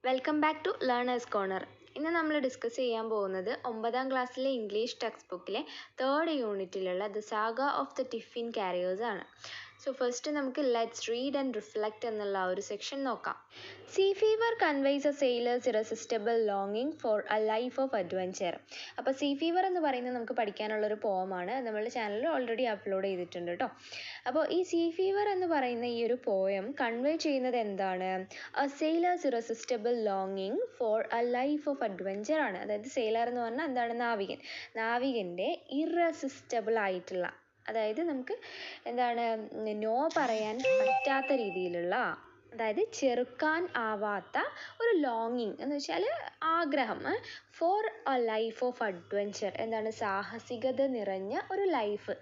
Welcome back to learners corner. ഇന്ന് നമ്മൾ discuss ചെയ്യാൻ പോകുന്നത് 9ാം ക്ലാസ്സിലെ ഇംഗ്ലീഷ് ടെക്സ്റ്റ് ബുക്കിലെ 3rd യൂണിറ്റിലുള്ള the saga of the tiffin carriers ആണ്. സോ ഫസ്റ്റ് നമുക്ക് ലെറ്റ്സ് റീഡ് ആൻഡ് റിഫ്ലക്റ്റ് എന്നുള്ള ഒരു സെക്ഷൻ നോക്കാം. Sea fever conveys a sailor's irresistible ലോങ്ങിങ് for a life of adventure. അപ്പോൾ സീ ഫീവർ എന്ന് പറയുന്നത് നമുക്ക് പഠിക്കാനുള്ളൊരു പോയമാണ്. നമ്മളുടെ ചാനലിൽ ഓൾറെഡി അപ്ലോഡ് ചെയ്തിട്ടുണ്ട് കേട്ടോ. അപ്പോൾ ഈ സീ ഫീവർ എന്ന് പറയുന്ന ഈ ഒരു പോയം കൺവേ ചെയ്യുന്നത് എന്താണ്? എ സെയിലേഴ്സ് ഇറസിസ്റ്റബിൾ ലോങ്ങിങ് for a life of adventure ആണ്. അതായത് സെയിലർ എന്ന് പറഞ്ഞാൽ എന്താണ്? നാവികൻ്റെ ഇറസിസ്റ്റബിൾ ആയിട്ടുള്ള, അതായത് നമുക്ക് എന്താണ് നോ പറയാൻ പറ്റാത്ത രീതിയിലുള്ള, അതായത് ചെറുക്കാൻ ആവാത്ത ഒരു ലോങ്ങിങ് എന്ന് വെച്ചാൽ ആഗ്രഹം for a life of adventure, എന്താണ് സാഹസികത നിറഞ്ഞ ഒരു ലൈഫ്.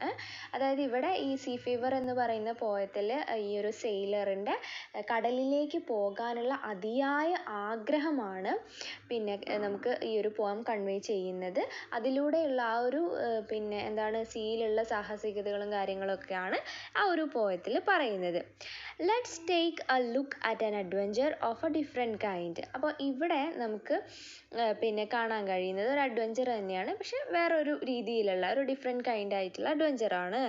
അതായത് ഇവിടെ ഈ സീ ഫീവർ എന്ന് പറയുന്ന പോയത്തിൽ ഈ ഒരു സെയിലറിൻ്റെ കടലിലേക്ക് പോകാനുള്ള അതിയായ ആഗ്രഹമാണ് പിന്നെ നമുക്ക് ഈ ഒരു പോയം കൺവേ ചെയ്യുന്നത്. അതിലൂടെയുള്ള ആ ഒരു എന്താണ് സീയിലുള്ള സാഹസികതകളും കാര്യങ്ങളൊക്കെയാണ് ആ ഒരു പോയത്തിൽ പറയുന്നത്. Let's take A look at an adventure of A different kind. അപ്പോൾ ഇവിടെ നമുക്ക് കാണാൻ കഴിയുന്നത് ഒരു അഡ്വഞ്ചർ തന്നെയാണ്, പക്ഷെ വേറൊരു രീതിയിലുള്ള ഒരു ഡിഫറെൻറ്റ് കൈൻഡ് ആയിട്ടുള്ള അഡ്വഞ്ചറാണ്.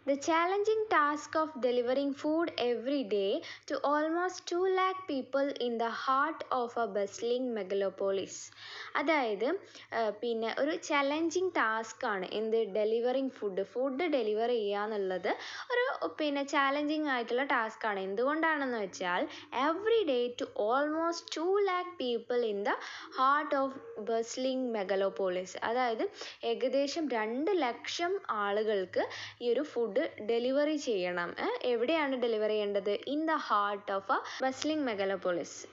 The challenging task of delivering food every day to almost 2 lakh people in the heart of a bustling megalopolis. അതായത് ഒരു ചലഞ്ചിങ് ടാസ്ക് ആണ് എന്ത്? ഡെലിവറിങ് ഫുഡ് ഡെലിവർ ചെയ്യുക എന്നുള്ളത് ഒരു ചാലഞ്ചിങ് ആയിട്ടുള്ള ടാസ്ക് ആണ്. എന്തുകൊണ്ടാണെന്ന് വെച്ചാൽ every day to almost 2 lakh people in the heart of bustling megalopolis. അതായത് ഏകദേശം 2 ലക്ഷം ആളുകൾക്ക് ഈ ഒരു ഫുഡ് ഡെലിവറി ചെയ്യണം. എവിടെയാണ് ഡെലിവറി ചെയ്യേണ്ടത്? In the heart of a bustling megalopolis.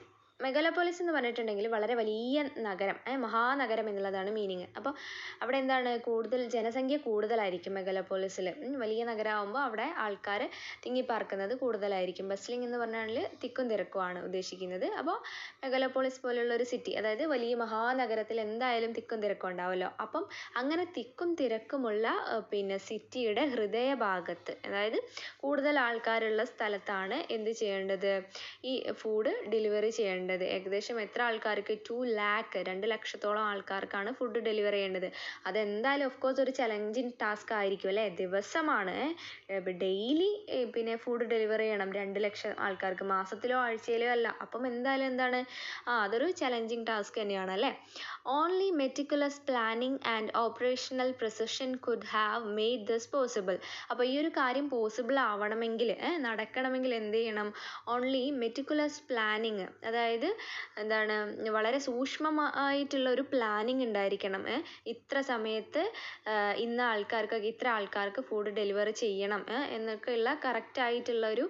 Megalopolis എന്ന് പറഞ്ഞിട്ടുണ്ടെങ്കിൽ വളരെ വലിയ നഗരം, മഹാനഗരം എന്നുള്ളതാണ് മീനിങ്. അപ്പോൾ അവിടെ എന്താണ്? കൂടുതൽ ജനസംഖ്യ കൂടുതലായിരിക്കും മെഗലോപോളിസിൽ. വലിയ നഗരമാകുമ്പോൾ അവിടെ ആൾക്കാർ തിങ്ങിപ്പാർക്കുന്നത് കൂടുതലായിരിക്കും. ബസ്ലിംഗ് എന്ന് പറഞ്ഞാൽ തിക്കും തിരക്കുമാണ് ഉദ്ദേശിക്കുന്നത്. അപ്പോൾ മെഗലോപോളിസ് പോലുള്ള ഒരു സിറ്റി, അതായത് വലിയ മഹാനഗരത്തിൽ എന്തായാലും തിക്കും തിരക്കും ഉണ്ടാവുമല്ലോ. അപ്പം അങ്ങനെ തിക്കും തിരക്കുമുള്ള സിറ്റിയുടെ ഹൃദയഭാഗത്ത്, അതായത് കൂടുതൽ ആൾക്കാരുള്ള സ്ഥലത്താണ് എന്ത് ചെയ്യേണ്ടത്? ഈ ഫുഡ് ഡെലിവറി ചെയ്യേണ്ടത്. ഏകദേശം എത്ര ആൾക്കാർക്ക്? 2 lakh, 2 ലക്ഷത്തോളം ആൾക്കാർക്കാണ് ഫുഡ് ഡെലിവറി ചെയ്യേണ്ടത്. അതെന്തായാലും ഓഫ് കോഴ്സ് ഒരു ചലഞ്ചിങ് ടാസ്ക് ആയിരിക്കും അല്ലേ? ദിവസമാണ്, ഡെയിലി ഫുഡ് ഡെലിവറി ചെയ്യണം 2 ലക്ഷം ആൾക്കാർക്ക്, മാസത്തിലോ ആഴ്ചയിലോ അല്ല. അപ്പം എന്തായാലും എന്താണ്? അതൊരു ചലഞ്ചിങ് ടാസ്ക് തന്നെയാണ് അല്ലേ? Only meticulous planning and operational precision could have made this possible. അപ്പോൾ ഈ ഒരു കാര്യം പോസിബിൾ ആവണമെങ്കിൽ, നടക്കണമെങ്കിൽ എന്ത് ചെയ്യണം? ഓൺലി മെറ്റിക്കുലസ് പ്ലാനിങ്, അതായത് എന്താണ് വളരെ സൂക്ഷ്മമായിട്ടുള്ള ഒരു പ്ലാനിങ് ഉണ്ടായിരിക്കണം. ഇത്ര സമയത്ത് ഇന്ന ആൾക്കാർക്കൊക്കെ ഇത്ര ആൾക്കാർക്ക് ഫുഡ് ഡെലിവറി ചെയ്യണം എന്നൊക്കെയുള്ള കറക്റ്റായിട്ടുള്ള ഒരു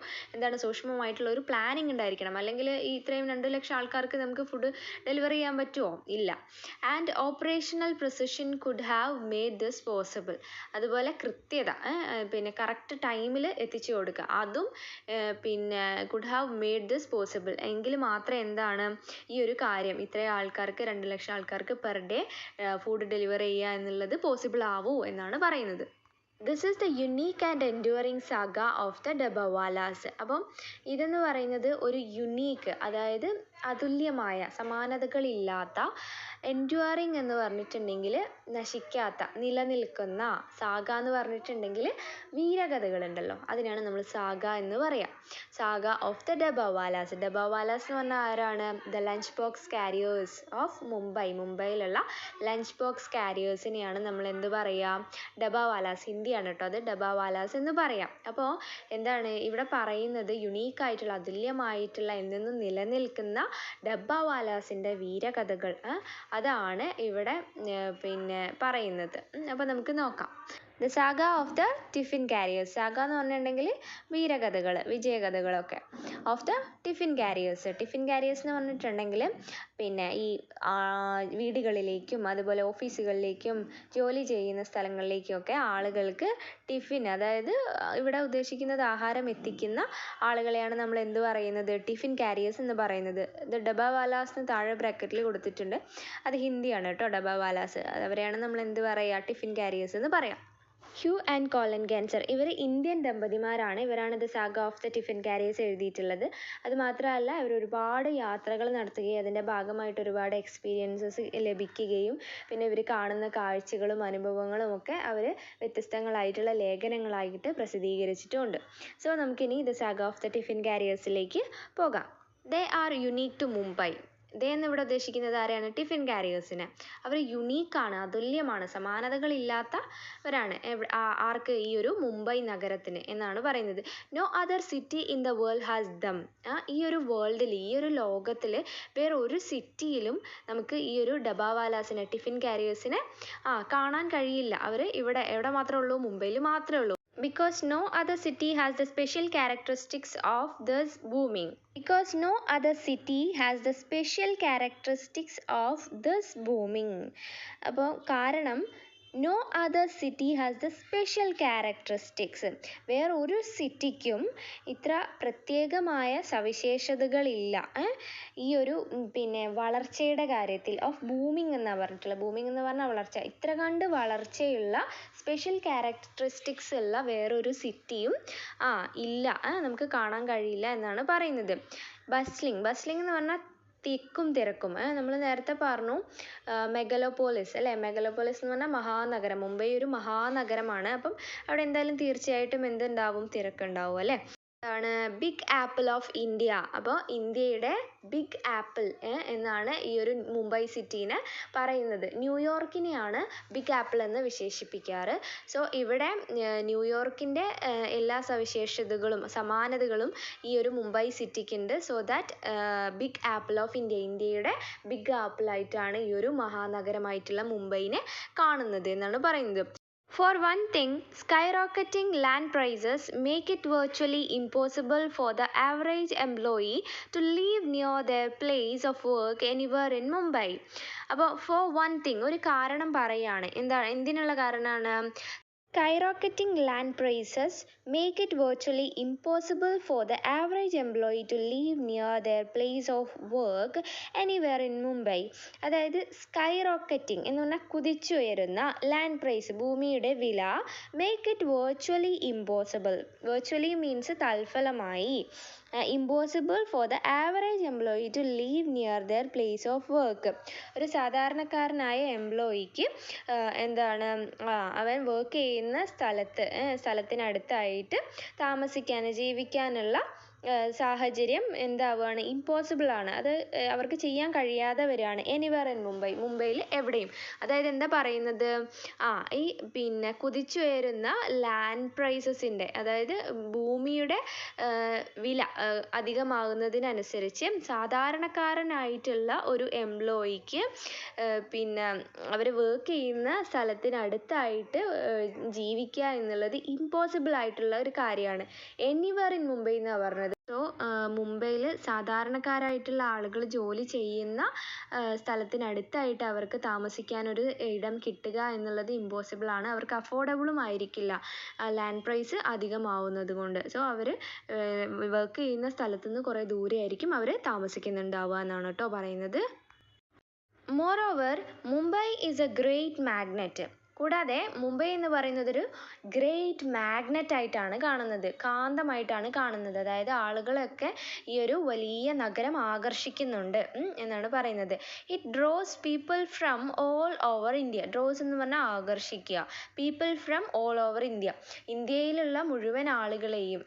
സൂക്ഷ്മമായിട്ടുള്ള ഒരു പ്ലാനിങ് ഉണ്ടായിരിക്കണം. അല്ലെങ്കിൽ ഈ ഇത്രയും 2 ലക്ഷം ആൾക്കാർക്ക് നമുക്ക് ഫുഡ് ഡെലിവറി ചെയ്യാൻ പറ്റുമോ? ഇല്ല. And operational precision could have made this possible. അതുപോലെ കൃത്യത, കറക്റ്റ് ടൈമിൽ എത്തിച്ചു കൊടുക്കുക, അതും could have made this possible. എങ്കിൽ മാത്രമേ എന്താണ് ഈ ഒരു കാര്യം ഇത്രയും ആൾക്കാർക്ക് 2 ലക്ഷം ആൾക്കാർക്ക് പെർ ഡേ ഫുഡ് ഡെലിവറി ചെയ്യുക എന്നുള്ളത് പോസിബിൾ ആവൂ എന്നാണ് പറയുന്നത്. This is the unique and enduring saga of the dabbawalas. അപ്പം ഇതെന്ന് പറയുന്നത് ഒരു യുണീക്ക്, അതായത് അതുല്യമായ, സമാനതകളില്ലാത്ത, എൻഡ്യൂറിങ് എന്ന് പറഞ്ഞിട്ടുണ്ടെങ്കിൽ നശിക്കാത്ത, നിലനിൽക്കുന്ന, സാഗ എന്ന് പറഞ്ഞിട്ടുണ്ടെങ്കിൽ വീരകഥകളുണ്ടല്ലോ, അതിനാണ് നമ്മൾ സാഗ എന്ന് പറയാം. Saga of the dabbawalas. Dabbawalas എന്ന് പറഞ്ഞാൽ ആരാണ്? The lunch box carriers of മുംബൈയിലുള്ള ലഞ്ച് ബോക്സ് കാരിയേഴ്സിനെയാണ് നമ്മൾ എന്ത് പറയുക? ഡബ്ബാവാലാസ്. ഹിന്ദിയാണ് കേട്ടോ അത്, ഡബ്ബാവാലാസ് എന്ന് പറയാം. അപ്പോൾ എന്താണ് ഇവിടെ പറയുന്നത്? യുണീക്കായിട്ടുള്ള, അതുല്യമായിട്ടുള്ള, എന്നെന്നും നിലനിൽക്കുന്ന ഡബ്ബാവാലാസിൻ്റെ വീരകഥകൾ അതാണ് ഇവിടെ പറയുന്നത്. അപ്പോൾ നമുക്ക് നോക്കാം. The saga of the tiffin carriers. Saga എന്ന് പറഞ്ഞിട്ടുണ്ടെങ്കിൽ വീരകഥകൾ, വിജയകഥകളൊക്കെ. Of the tiffin carriers. Tiffin carriers എന്ന് പറഞ്ഞിട്ടുണ്ടെങ്കിൽ ഈ വീടുകളിലേക്കും അതുപോലെ ഓഫീസുകളിലേക്കും ജോലി ചെയ്യുന്ന സ്ഥലങ്ങളിലേക്കൊക്കെ ആളുകൾക്ക് ടിഫിൻ, അതായത് ഇവിടെ ഉദ്ദേശിക്കുന്നത് ആഹാരം എത്തിക്കുന്ന ആളുകളെയാണ് നമ്മൾ എന്ത് പറയുന്നത്? ടിഫിൻ കാരിയേഴ്സ് എന്ന് പറയുന്നത്. ഇത് ഡബ്ബാവാലാസ് എന്ന് താഴെ ബ്രാക്കറ്റിൽ കൊടുത്തിട്ടുണ്ട്, അത് ഹിന്ദിയാണ് കേട്ടോ. ഡബ്ബാവാലാസ് അവരെയാണ് നമ്മൾ എന്ത് പറയുക? ടിഫിൻ കാരിയേഴ്സ് എന്ന് പറയാം. ഹ്യൂ ആൻഡ് കോളൻ ഗാൻസർ ഇവർ ഇന്ത്യൻ ദമ്പതിമാരാണ്. ഇവരാണ് the saga of the tiffin carriers എഴുതിയിട്ടുള്ളത്. അതുമാത്രമല്ല ഇവർ ഒരുപാട് യാത്രകൾ നടത്തുകയും അതിൻ്റെ ഭാഗമായിട്ട് ഒരുപാട് എക്സ്പീരിയൻസസ് ലഭിക്കുകയും പിന്നെ ഇവർ കാണുന്ന കാഴ്ചകളും അനുഭവങ്ങളും ഒക്കെ അവർ വ്യത്യസ്തങ്ങളായിട്ടുള്ള ലേഖനങ്ങളായിട്ട് പ്രസിദ്ധീകരിച്ചിട്ടുമുണ്ട്. സോ നമുക്കിനി the saga of the tiffin കാരിയേഴ്സിലേക്ക് പോകാം. They are unique to Mumbai. They എന്നിവിടെ ഉദ്ദേശിക്കുന്നത് ആരെയാണ്? ടിഫിൻ കാരിയേഴ്സിനെ. അവർ യുണീക്കാണ്, അതുല്യമാണ്, സമാനതകളില്ലാത്തവരാണ്. ആർക്ക്? ഈ ഒരു മുംബൈ നഗരത്തിന് എന്നാണ് പറയുന്നത്. No other city in the world has them. ഈ ഒരു വേൾഡിൽ, ഈ ഒരു ലോകത്തിൽ വേറെ ഒരു സിറ്റിയിലും നമുക്ക് ഈ ഒരു ഡബ്ബാവാലാസിനെ, ടിഫിൻ കാരിയേഴ്സിനെ കാണാൻ കഴിയില്ല. അവർ എവിടെ മാത്രമേ ഉള്ളൂ? മുംബൈയിൽ മാത്രമേ ഉള്ളൂ. Because no other city has the special characteristics of this booming. Because no other city has the special characteristics of this booming. അപ്പോൾ കാരണം no other city has the special characteristics. വേറൊരു സിറ്റിക്കും ഇത്ര പ്രത്യേകമായ സവിശേഷതകളില്ല ഈ ഒരു വളർച്ചയുടെ കാര്യത്തിൽ. ഓഫ് ബൂമിങ് എന്നാണ് പറഞ്ഞിട്ടുള്ളത്. ബൂമിങ് എന്ന് പറഞ്ഞാൽ വളർച്ച. ഇത്ര കണ്ട് വളർച്ചയുള്ള സ്പെഷ്യൽ ക്യാരക്ടറിസ്റ്റിക്സ് ഉള്ള വേറൊരു സിറ്റിയും ഇല്ല, നമുക്ക് കാണാൻ കഴിയില്ല എന്നാണ് പറയുന്നത്. ബസ്ലിംഗ് എന്ന് പറഞ്ഞാൽ തിക്കും തിരക്കും. നമ്മൾ നേരത്തെ പറഞ്ഞു മെഗലോപോളിസ് അല്ലേ? മെഗലോപോളിസ് എന്ന് പറഞ്ഞാൽ മഹാനഗരം. മുംബൈ ഒരു മഹാനഗരമാണ്. അപ്പം അവിടെ എന്തായാലും തീർച്ചയായിട്ടും എന്തുണ്ടാവും? തിരക്കുണ്ടാവും അല്ലേ? ആണ് ബിഗ് ആപ്പിൾ ഓഫ് ഇന്ത്യ. അപ്പോൾ ഇന്ത്യയുടെ ബിഗ് ആപ്പിൾ എന്നാണ് ഈ ഒരു മുംബൈ സിറ്റീനെ പറയുന്നത്. ന്യൂയോർക്കിനെയാണ് ബിഗ് ആപ്പിൾ എന്ന് വിശേഷിപ്പിക്കാറ്. സോ ഇവിടെ ന്യൂയോർക്കിൻ്റെ എല്ലാ സവിശേഷതകളും സമാനതകളും ഈ ഒരു മുംബൈ സിറ്റിക്കുണ്ട്. So that big apple of India, ഇന്ത്യയുടെ ബിഗ് ആപ്പിളായിട്ടാണ് ഈ ഒരു മഹാനഗരമായിട്ടുള്ള മുംബൈനെ കാണുന്നത് എന്നാണ് പറയുന്നത്. For one thing, skyrocketing land prices make it virtually impossible for the average employee to live near their place of work anywhere in Mumbai. അപ്പോൾ for one thing, ഒരു കാരണം പറയാണ്. എന്തിനുള്ള കാരണമാണ്? Skyrocketing land prices make it virtually impossible for the average employee to live near their place of work anywhere in Mumbai. അതായത് skyrocketing എന്ന് പറഞ്ഞാൽ കുതിച്ചുയരുന്ന, land price ഭൂമിയുടെ വില, make it virtually impossible. Virtually means തൽഫലമായി. Impossible for the average employee to live near their place of work. ഒരു സാധാരണക്കാരനായ എംപ്ലോയിക്ക് അവൻ work ചെയ്യുന്ന സ്ഥലത്തിനടുത്തായിട്ട് ജീവിക്കാനുള്ള സാഹചര്യം എന്താവുകയാണ്? ഇമ്പോസിബിൾ ആണ്. അത് അവർക്ക് ചെയ്യാൻ കഴിയാതെ വരികയാണ്. എനിവർ ഇൻ മുംബൈ, മുംബൈയിൽ എവിടെയും. അതായത് എന്താ പറയുന്നത്? ഈ കുതിച്ചുയരുന്ന ലാൻഡ് പ്രൈസസിൻ്റെ, അതായത് ഭൂമിയുടെ വില അധികമാകുന്നതിനനുസരിച്ച് സാധാരണക്കാരനായിട്ടുള്ള ഒരു എംപ്ലോയിക്ക് അവർ വർക്ക് ചെയ്യുന്ന സ്ഥലത്തിനടുത്തായിട്ട് ജീവിക്കുക എന്നുള്ളത് ഇമ്പോസിബിൾ ആയിട്ടുള്ള ഒരു കാര്യമാണ്. എനിവർ ഇൻ മുംബൈ എന്നാണ് പറഞ്ഞത്. സോ മുംബൈയിൽ സാധാരണക്കാരായിട്ടുള്ള ആളുകൾ ജോലി ചെയ്യുന്ന സ്ഥലത്തിനടുത്തായിട്ട് അവർക്ക് താമസിക്കാനൊരു ഇടം കിട്ടുക എന്നുള്ളത് ഇമ്പോസിബിൾ ആണ്. അവർക്ക് അഫോർഡബിളും ആയിരിക്കില്ല ലാൻഡ് പ്രൈസ് അധികമാവുന്നത് കൊണ്ട്. സോ അവർ വർക്ക് ചെയ്യുന്ന സ്ഥലത്തു നിന്ന് കുറേ ദൂരെ ആയിരിക്കും അവർ താമസിക്കുന്നുണ്ടാവുക എന്നാണ് കേട്ടോ പറയുന്നത്. Moreover Mumbai is A great magnet. കൂടാതെ മുംബൈ എന്ന് പറയുന്നത് ഒരു ഗ്രേറ്റ് മാഗ്നറ്റ് ആയിട്ടാണ് കാണുന്നത്, കാന്തമായിട്ടാണ് കാണുന്നത്. അതായത് ആളുകളൊക്കെ ഈ ഒരു വലിയ നഗരം ആകർഷിക്കുന്നുണ്ട് എന്നാണ് പറയുന്നത്. It draws people from all over India. Draws എന്ന് പറഞ്ഞാൽ ആകർഷിക്കുക. People from all over India, ഇന്ത്യയിലുള്ള മുഴുവൻ ആളുകളെയും,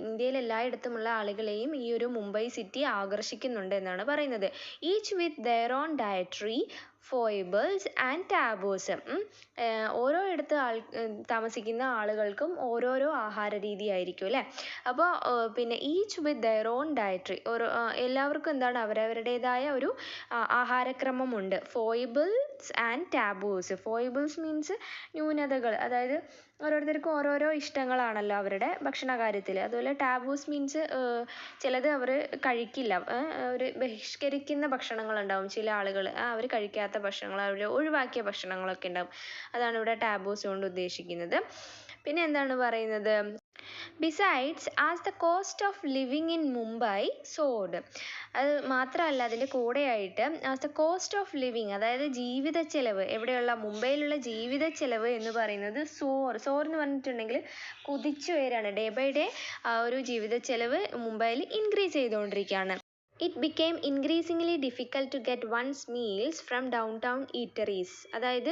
ഇന്ത്യയിൽ എല്ലായിടത്തുമുള്ള ആളുകളെയും ഈ ഒരു മുംബൈ സിറ്റി ആകർഷിക്കുന്നുണ്ട് എന്നാണ് പറയുന്നത്. Each with their own dietary foibles and taboos. ഓരോ ഇടത്ത് താമസിക്കുന്ന ആളുകൾക്കും ഓരോരോ ആഹാര രീതി ആയിരിക്കും അല്ലേ? അപ്പോൾ each with their own dietary, എല്ലാവർക്കും എന്താണ് അവരവരുടേതായ ഒരു ആഹാരക്രമമുണ്ട്. ഫോയിബിൾസ് ആൻഡ് ടാബൂസ്. ഫോയിബിൾസ് മീൻസ് ന്യൂനതകൾ, അതായത് ഓരോരുത്തർക്കും ഓരോരോ ഇഷ്ടങ്ങളാണല്ലോ അവരുടെ ഭക്ഷണ കാര്യത്തിൽ. അതുപോലെ ടാബൂസ് മീൻസ് ചിലത് അവർ കഴിക്കില്ല, അവർ ബഹിഷ്കരിക്കുന്ന ഭക്ഷണങ്ങളുണ്ടാവും. ചില ആളുകൾ അവർ കഴിക്കാത്ത ഭക്ഷണങ്ങൾ, അവർ ഒഴിവാക്കിയ ഭക്ഷണങ്ങളൊക്കെ ഉണ്ടാവും. അതാണ് ഇവിടെ ടാബൂസ് കൊണ്ട് ഉദ്ദേശിക്കുന്നത്. പിന്നെ എന്താണ് പറയുന്നത്? Besides as the cost of living in Mumbai soared. അത് മാത്രമല്ല അതിൻ്റെ കൂടെയായിട്ട് as the cost of living, അതായത് ജീവിത ചെലവ്, എവിടെയുള്ള മുംബൈയിലുള്ള ജീവിത ചെലവ് എന്ന് പറയുന്നത് സോർ എന്ന് പറഞ്ഞിട്ടുണ്ടെങ്കിൽ കുതിച്ചു വരികയാണ്. ഡേ ബൈ ഡേ ആ ഒരു ജീവിത ചെലവ് മുംബൈയിൽ ഇൻക്രീസ് ചെയ്തുകൊണ്ടിരിക്കുകയാണ്. It became increasingly difficult to get one's meals from downtown eateries. അതായത്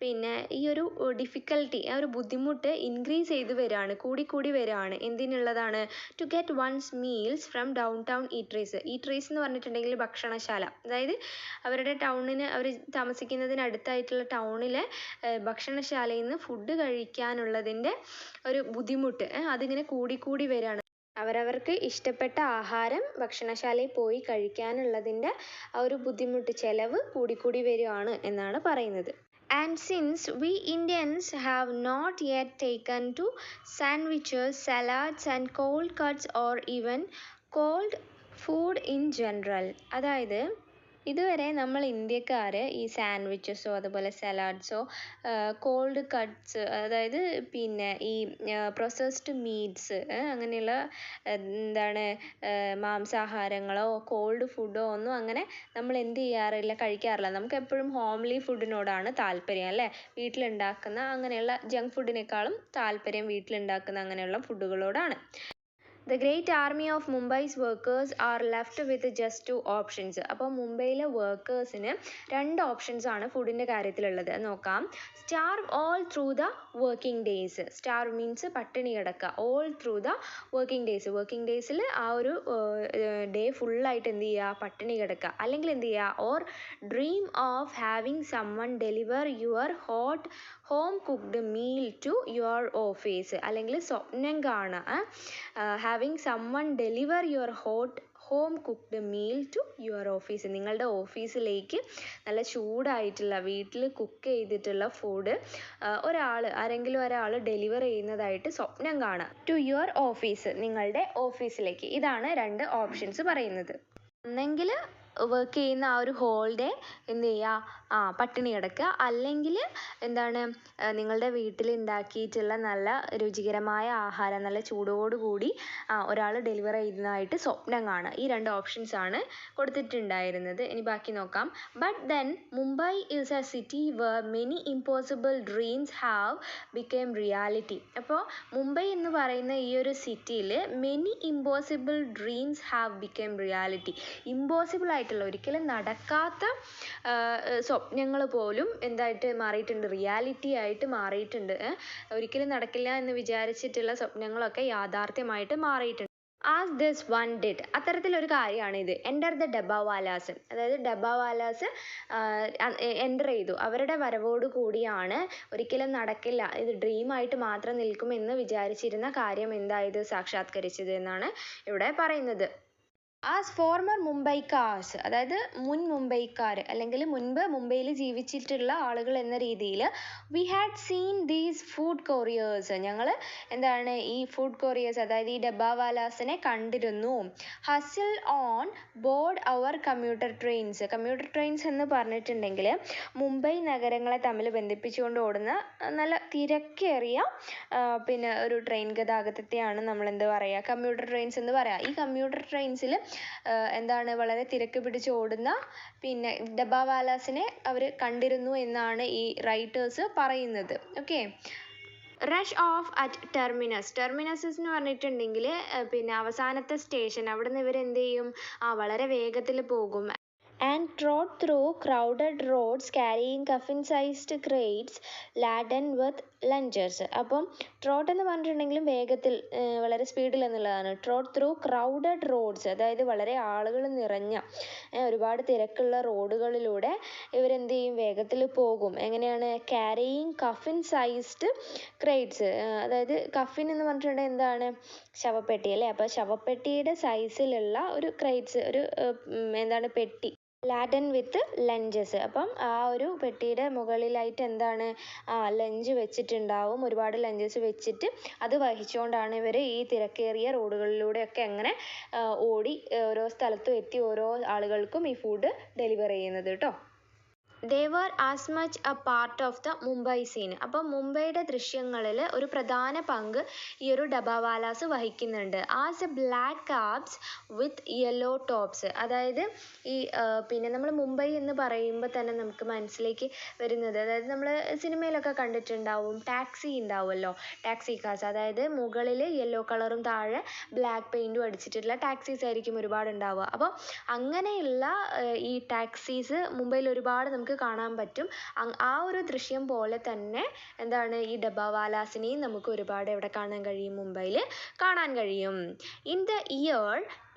പിന്നെ ഈ ഒരു ഡിഫിക്കൽട്ടി, ആ ഒരു ബുദ്ധിമുട്ട് ഇൻക്രീസ് ചെയ്ത് വരികയാണ്, കൂടി വരികയാണ്. എന്തിനുള്ളതാണ്? To get one's meals from downtown eateries. Eateries എന്ന് പറഞ്ഞിട്ടുണ്ടെങ്കിൽ ഭക്ഷണശാല, അതായത് അവരുടെ ടൗണിന്, അവർ താമസിക്കുന്നതിനടുത്തായിട്ടുള്ള ടൗണിലെ ഭക്ഷണശാലയിൽ നിന്ന് ഫുഡ് കഴിക്കാനുള്ളതിൻ്റെ ഒരു ബുദ്ധിമുട്ട് അതിങ്ങനെ കൂടി വരികയാണ്. അവരവർക്ക് ഇഷ്ടപ്പെട്ട ആഹാരം ഭക്ഷണശാലയിൽ പോയി കഴിക്കാനുള്ളതിൻ്റെ ആ ഒരു ബുദ്ധിമുട്ട്, ചെലവ് കൂടി വരികയാണ് എന്നാണ് പറയുന്നത്. And since we Indians have not yet taken to sandwiches, salads and cold cuts or even cold food in general, അതായത് ഇതുവരെ നമ്മൾ ഇന്ത്യക്കാർ ഈ സാൻഡ്വിച്ചസോ അതുപോലെ സലാഡ്സോ കോൾഡ് കട്ട്സ്, അതായത് പിന്നെ ഈ പ്രോസസ്ഡ് മീറ്റ്സ്, അങ്ങനെയുള്ള മാംസാഹാരങ്ങളോ കോൾഡ് ഫുഡോ ഒന്നും അങ്ങനെ നമ്മൾ എന്ത് ചെയ്യാറില്ല, കഴിക്കാറില്ല. നമുക്ക് എപ്പോഴും ഹോംലി ഫുഡിനോടാണ് താല്പര്യം അല്ലേ? വീട്ടിലുണ്ടാക്കുന്ന അങ്ങനെയുള്ള ജങ്ക് ഫുഡിനേക്കാളും താല്പര്യം വീട്ടിലുണ്ടാക്കുന്ന അങ്ങനെയുള്ള ഫുഡുകളോടാണ്. The great army of Mumbai's workers are left with just 2 options. അപ്പോൾ മുംബൈയിലെ വർക്കേഴ്സിന് 2 ഓപ്ഷൻസ് ആണ് ഫുഡിൻ്റെ കാര്യത്തിലുള്ളത്. നോക്കാം. Starve all through the working days. Starve means പട്ടിണി കിടക്കുക. All through the working days. Working ഡേയ്സിൽ ആ ഒരു ഡേ ഫുള്ളായിട്ട് എന്ത് ചെയ്യുക? പട്ടിണി കിടക്കുക. അല്ലെങ്കിൽ എന്ത് ചെയ്യുക? Or dream of having someone deliver your hot home cooked meal to your office. അല്ലെങ്കിൽ സ്വപ്നം കാണുക, having someone deliver your hot home cooked meal to your office. നിങ്ങളുടെ ഓഫീസിലേക്ക് നല്ല ചൂടായിട്ടുള്ള വീട്ടിൽ കുക്ക് ചെയ്തിട്ടുള്ള ഫുഡ് ആരെങ്കിലും ഒരാൾ ഡെലിവർ ചെയ്യുന്നതായിട്ട് സ്വപ്നം കാണുക. ടു യുവർ ഓഫീസ്, നിങ്ങളുടെ ഓഫീസിലേക്ക്. ഇതാണ് 2 ഓപ്ഷൻസ് പറയുന്നത്. ഒന്നെങ്കിൽ വർക്ക് ചെയ്യുന്ന ആ ഒരു ഹോൾ ഡേ എന്ത് ചെയ്യുക? പട്ടിണി കിടക്കുക. അല്ലെങ്കിൽ നിങ്ങളുടെ വീട്ടിൽ ഉണ്ടാക്കിയിട്ടുള്ള നല്ല രുചികരമായ ആഹാരം നല്ല ചൂടോടുകൂടി ഒരാൾ ഡെലിവർ ചെയ്യുന്നതായിട്ട് സ്വപ്നം കാണുക. ഈ 2 ഓപ്ഷൻസാണ് കൊടുത്തിട്ടുണ്ടായിരുന്നത്. ഇനി ബാക്കി നോക്കാം. But then Mumbai is a city where many impossible dreams have become reality. അപ്പോൾ മുംബൈ എന്ന് പറയുന്ന ഈ ഒരു സിറ്റിയിൽ many impossible dreams have become reality. Impossible ആയിട്ടുള്ള, ഒരിക്കലും നടക്കാത്ത സ്വപ്നങ്ങൾ പോലും എന്തായിട്ട് മാറിയിട്ടുണ്ട്? റിയാലിറ്റി ആയിട്ട് മാറിയിട്ടുണ്ട്. ഒരിക്കലും നടക്കില്ല എന്ന് വിചാരിച്ചിട്ടുള്ള സ്വപ്നങ്ങളൊക്കെ യാഥാർത്ഥ്യമായിട്ട് മാറിയിട്ടുണ്ട്. ആസ് ദിസ് വൺ ഡിഡ്, അത്തരത്തിലൊരു കാര്യമാണ് ഇത്. എൻ്റർ ദ ഡബ്ബാവാലാസ്, അതായത് ഡബ്ബാവാലാസ് എൻ്റർ ചെയ്തു. അവരുടെ വരവോട് കൂടിയാണ് ഒരിക്കലും നടക്കില്ല, ഇത് ഡ്രീമായിട്ട് മാത്രം നിൽക്കുമെന്ന് വിചാരിച്ചിരുന്ന കാര്യം എന്തായത്? സാക്ഷാത്കരിച്ചത് എന്നാണ് ഇവിടെ പറയുന്നത്. ആസ് ഫോർമർ മുംബൈക്കാർസ്, അതായത് മുൻ മുംബൈക്കാർ അല്ലെങ്കിൽ മുൻപ് മുംബൈയിൽ ജീവിച്ചിട്ടുള്ള ആളുകൾ എന്ന രീതിയിൽ, we had seen these food couriers, ഞങ്ങൾ ഈ ഫുഡ് കൊറിയേഴ്സ് അതായത് ഈ ഡബ്ബാവാലാസിനെ കണ്ടിരുന്നു. ഹസിൽ ഓൺ ബോർഡ് അവർ കമ്മ്യൂട്ടർ ട്രെയിൻസ്. കമ്മ്യൂട്ടർ ട്രെയിൻസ് എന്ന് പറഞ്ഞിട്ടുണ്ടെങ്കിൽ മുംബൈ നഗരങ്ങളെ തമ്മിൽ ബന്ധിപ്പിച്ചുകൊണ്ട് ഓടുന്ന നല്ല തിരക്കേറിയ പിന്നെ ഒരു ട്രെയിൻ ഗതാഗതത്തെയാണ് നമ്മൾ എന്ത് പറയുക? കമ്മ്യൂട്ടർ ട്രെയിൻസ് എന്ന് പറയാം. ഈ കമ്മ്യൂട്ടർ ട്രെയിൻസിൽ വളരെ തിരക്ക് പിടിച്ച് ഓടുന്ന പിന്നെ ഡബ്ബാവാലാസിനെ അവർ കണ്ടിരുന്നു എന്നാണ് ഈ റൈറ്റേഴ്സ് പറയുന്നത്. Okay. Rush of at terminus. Terminus എന്ന് പറഞ്ഞിട്ടുണ്ടെങ്കിൽ പിന്നെ അവസാനത്തെ സ്റ്റേഷൻ. അവിടെ നിന്ന് ഇവരെന്ത് ചെയ്യും? വളരെ വേഗത്തിൽ പോകും. and trod through crowded roads carrying coffin-sized crates laden with lunches. അപ്പം ട്രോട്ട് എന്ന് പറഞ്ഞിട്ടുണ്ടെങ്കിലും വേഗത്തിൽ, വളരെ സ്പീഡിൽ എന്നുള്ളതാണ്. ട്രോട്ട് ത്രൂ ക്രൗഡഡ് റോഡ്സ്, അതായത് വളരെ ആളുകൾ നിറഞ്ഞ ഒരുപാട് തിരക്കുള്ള റോഡുകളിലൂടെ ഇവരെന്ത് ചെയ്യും? വേഗത്തിൽ പോകും. എങ്ങനെയാണ്? ക്യാരിയിങ് കഫിൻ സൈസ്ഡ് ക്രേറ്റ്സ്, അതായത് കഫിൻ എന്ന് പറഞ്ഞിട്ടുണ്ടെങ്കിൽ എന്താണ്? ശവപ്പെട്ടി അല്ലേ? അപ്പോൾ ശവപ്പെട്ടിയുടെ സൈസിലുള്ള ഒരു ക്രേറ്റ്സ്, ഒരു പെട്ടി, ലാഡൻ വിത്ത് ലഞ്ചസ്. അപ്പം ആ ഒരു പെട്ടിയുടെ മുകളിലായിട്ട് ലഞ്ച് വെച്ചിട്ടുണ്ടാവും. ഒരുപാട് ലഞ്ചസ് വെച്ചിട്ട് അത് വഹിച്ചുകൊണ്ടാണ് ഇവർ ഈ തിരക്കേറിയ റോഡുകളിലൂടെയൊക്കെ അങ്ങനെ ഓടി ഓരോ സ്ഥലത്തും എത്തി ഓരോ ആളുകൾക്കും ഈ ഫുഡ് ഡെലിവർ ചെയ്യുന്നത് കേട്ടോ. They were as much a part of the Mumbai scene. അപ്പോൾ മുംബൈയുടെ ദൃശ്യങ്ങളിൽ ഒരു പ്രധാന പങ്ക് ഈ ഒരു ഡബ്ബാവാലാസ് വഹിക്കുന്നുണ്ട്. As A black carbs with yellow tops. അതായത് ഈ പിന്നെ നമ്മൾ മുംബൈ എന്ന് പറയുമ്പോൾ തന്നെ നമുക്ക് മനസ്സിലേക്ക് വരുന്നത്, അതായത് നമ്മൾ സിനിമയിലൊക്കെ കണ്ടിട്ടുണ്ടാവും, ടാക്സി ഉണ്ടാവുമല്ലോ, ടാക്സി കാർസ്. അതായത് മുകളിൽ യെല്ലോ കളറും താഴെ ബ്ലാക്ക് പെയിൻറ്റും അടിച്ചിട്ടുള്ള ടാക്സീസ് ആയിരിക്കും ഒരുപാട് ഉണ്ടാവുക. അപ്പോൾ അങ്ങനെയുള്ള ഈ ടാക്സീസ് മുംബൈയിൽ ഒരുപാട് നമുക്ക് കാണാൻ പറ്റും. ആ ഒരു ദൃശ്യം പോലെ തന്നെ എന്താണ് ഈ ഡബ്ബാവാലാസിനെയും നമുക്ക് ഒരുപാട് എവിടെ കാണാൻ കഴിയും, മുംബൈയിൽ കാണാൻ കഴിയും. In the year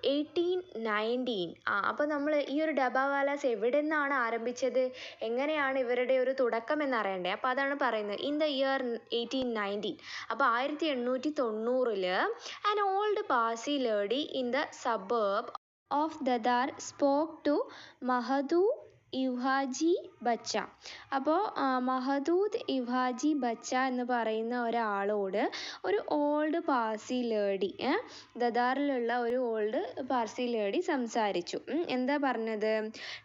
1819. അപ്പോൾ നമ്മൾ ഈ ഒരു ഡബ്ബാവാലാസ് എവിടെ നിന്നാണ് ആരംഭിച്ചത്, എങ്ങനെയാണ് ഇവരുടെ ഒരു തുടക്കം എന്നറിയണ്ടേ. അപ്പോൾ അതാണ് പറയുന്നത്, ഇൻ ദ ഇയർ 1819. അപ്പോൾ 1890 an old Parsi lady in the suburb of Dadar spoke to Mahadeo Havaji Bachche. അപ്പോൾ മഹദൂദ് ഇവാജി ബച്ച എന്ന് പറയുന്ന ഒരാളോട് ഒരു ഓൾഡ് പാർസി ലേഡി, ദദാറിലുള്ള ഒരു ഓൾഡ് പാർസി ലേഡി സംസാരിച്ചു. എന്താ പറഞ്ഞത്?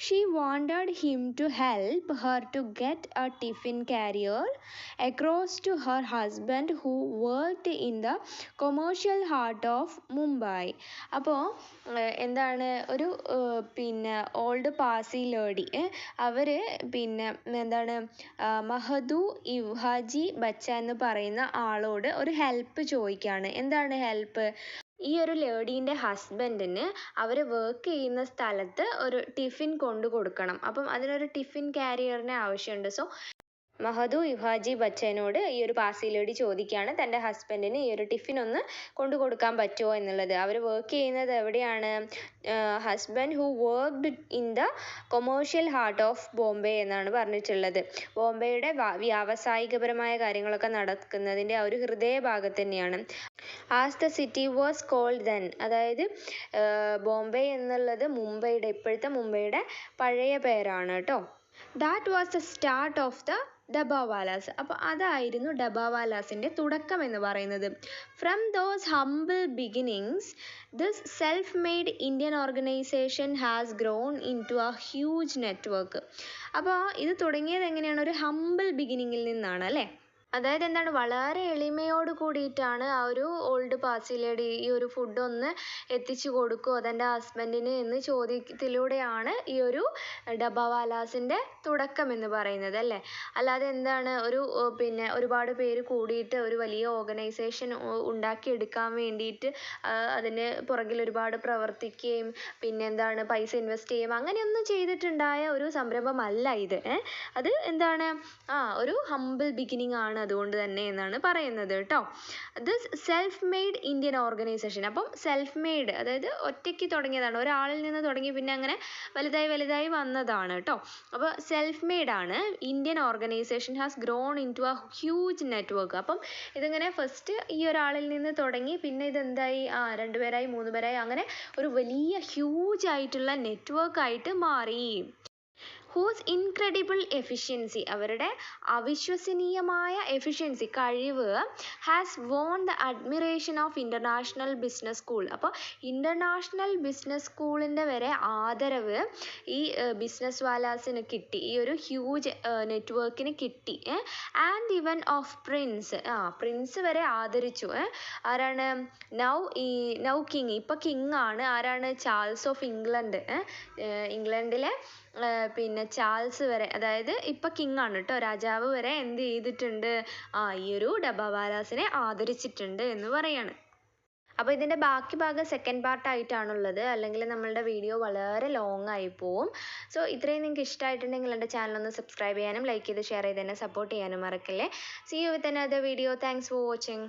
She wanted him to help her to get a tiffin carrier across to her husband who worked in the commercial heart of Mumbai. അപ്പോൾ എന്താണ് ഒരു പിന്നെ ഓൾഡ് പാസി ലേഡി, അവർ പിന്നെ എന്താണ് മഹദൂ ഇവാജി ബച്ച എന്ന് പറയുന്ന ആളോട് ഒരു ഹെൽപ്പ് ചോദിക്കുകയാണ്. എന്താണ് ഹെൽപ്പ്? ഈ ഒരു ലേഡീൻ്റെ ഹസ്ബൻഡിന് അവർ വർക്ക് ചെയ്യുന്ന സ്ഥലത്ത് ഒരു ടിഫിൻ കൊണ്ടു കൊടുക്കണം. അപ്പം അതിനൊരു ടിഫിൻ കാരിയറിന് ആവശ്യമുണ്ട്. സോ മഹദൂ ഇവാജി ബച്ചനോട് ഈ ഒരു പാസി ലേഡി ചോദിക്കുകയാണ് തൻ്റെ ഹസ്ബൻഡിന് ഈ ഒരു ടിഫിൻ ഒന്ന് കൊണ്ടു കൊടുക്കാൻ പറ്റുമോ എന്നുള്ളത്. അവർ വർക്ക് ചെയ്യുന്നത് എവിടെയാണ്? Husband who worked in the commercial heart of Bombay എന്നാണ് പറഞ്ഞിട്ടുള്ളത്. ബോംബെയുടെ വ്യാവസായികപരമായ കാര്യങ്ങളൊക്കെ നടക്കുന്നതിൻ്റെ ആ ഒരു ഹൃദയഭാഗത്ത് തന്നെയാണ്. As the city was called then. അതായത് ബോംബെ എന്നുള്ളത് മുംബൈയുടെ, ഇപ്പോഴത്തെ മുംബൈയുടെ പഴയ പേരാണ് കേട്ടോ. That was the start of the dabbawalas. അപ്പോൾ അതായിരുന്നു ഡബ്ബാവാലാസിൻ്റെ തുടക്കം എന്ന് പറയുന്നത്. From those humble beginnings this self made Indian organisation has grown into a huge network. അപ്പോൾ ഇത് തുടങ്ങിയത് എങ്ങനെയാണ്? ഒരു ഹംബിൾ ബിഗിനിങ്ങിൽ നിന്നാണ് അല്ലേ. അതായത് എന്താണ്, വളരെ എളിമയോട് കൂടിയിട്ടാണ് ആ ഒരു ഓൾഡ് പാസി ലേഡി ഈ ഒരു ഫുഡ് ഒന്ന് എത്തിച്ചു കൊടുക്കുമോ തൻ്റെ ഹസ്ബൻഡിന് എന്ന് ചോദ്യത്തിലൂടെയാണ് ഈ ഒരു ഡബ്ബാവാലാസിൻ്റെ തുടക്കം എന്ന് പറയുന്നത് അല്ലേ. അല്ലാതെ എന്താണ് ഒരു പിന്നെ ഒരുപാട് പേര് കൂടിയിട്ട് ഒരു വലിയ ഓർഗനൈസേഷൻ ഉണ്ടാക്കിയെടുക്കാൻ വേണ്ടിയിട്ട് അതിന് പുറകിൽ ഒരുപാട് പ്രവർത്തിക്കുകയും പിന്നെ എന്താണ് പൈസ ഇൻവെസ്റ്റ് ചെയ്യുകയും അങ്ങനെയൊന്നും ചെയ്തിട്ടുണ്ടായ ഒരു സംരംഭമല്ല ഇത്. അത് എന്താണ് ഒരു ഹംബിൾ ബിഗിനിങ് ആണ് അതുകൊണ്ട് തന്നെ എന്നാണ് പറയുന്നത് കേട്ടോ. This self made Indian organisation. അപ്പം സെൽഫ് മെയ്ഡ് അതായത് ഒറ്റയ്ക്ക് തുടങ്ങിയതാണ്, ഒരാളിൽ നിന്ന് തുടങ്ങി പിന്നെ അങ്ങനെ വലുതായി വലുതായി വന്നതാണ് കേട്ടോ. അപ്പോൾ സെൽഫ് മെയ്ഡ് ആണ്. Indian organisation has grown into a huge network. അപ്പം ഇതിങ്ങനെ ഫസ്റ്റ് ഈ ഒരാളിൽ നിന്ന് തുടങ്ങി പിന്നെ ഇതെന്തായി 2 പേരായി 3 പേരായി അങ്ങനെ ഒരു വലിയ ഹ്യൂജ് ആയിട്ടുള്ള നെറ്റ്വർക്ക് ആയിട്ട് മാറി. ഹൂസ് ഇൻക്രെഡിബിൾ എഫിഷ്യൻസി, അവരുടെ അവിശ്വസനീയമായ എഫിഷ്യൻസി കഴിവ് has won the admiration of international business school. അപ്പോൾ ഇൻ്റർനാഷണൽ ബിസിനസ് സ്കൂളിൻ്റെ വരെ ആദരവ് ഈ ബിസിനസ് വാലാസിന് കിട്ടി, ഈ ഒരു ഹ്യൂജ് നെറ്റ്വർക്കിന് കിട്ടി. ആൻഡ് ഇവൻ ഓഫ് പ്രിൻസ് വരെ ആദരിച്ചു. ആരാണ്? നൗ കിങ്, ഇപ്പോൾ കിങ് ആണ്. ആരാണ്? Charles of England. ഇംഗ്ലണ്ടിലെ പിന്നെ ചാൾസ് വരെ, അതായത് ഇപ്പം കിങ് ആണ് കേട്ടോ, രാജാവ് വരെ എന്ത് ചെയ്തിട്ടുണ്ട്? ഈ ഒരു ഡബ്ബാവാലാസിനെ ആദരിച്ചിട്ടുണ്ട് എന്ന് പറയാണ്. അപ്പോൾ ഇതിൻ്റെ ബാക്കി ഭാഗം സെക്കൻഡ് പാർട്ടായിട്ടാണുള്ളത്, അല്ലെങ്കിൽ നമ്മളുടെ വീഡിയോ വളരെ ലോങ് ആയി പോവും. സോ ഇത്രയും നിങ്ങൾക്ക് ഇഷ്ടമായിട്ടുണ്ടെങ്കിൽ എൻ്റെ ചാനൽ ഒന്ന് സബ്സ്ക്രൈബ് ചെയ്യാനും ലൈക്ക് ചെയ്ത് ഷെയർ ചെയ്ത് തന്നെ സപ്പോർട്ട് ചെയ്യാനും മറക്കല്ലേ. See you with another video. Thanks for watching.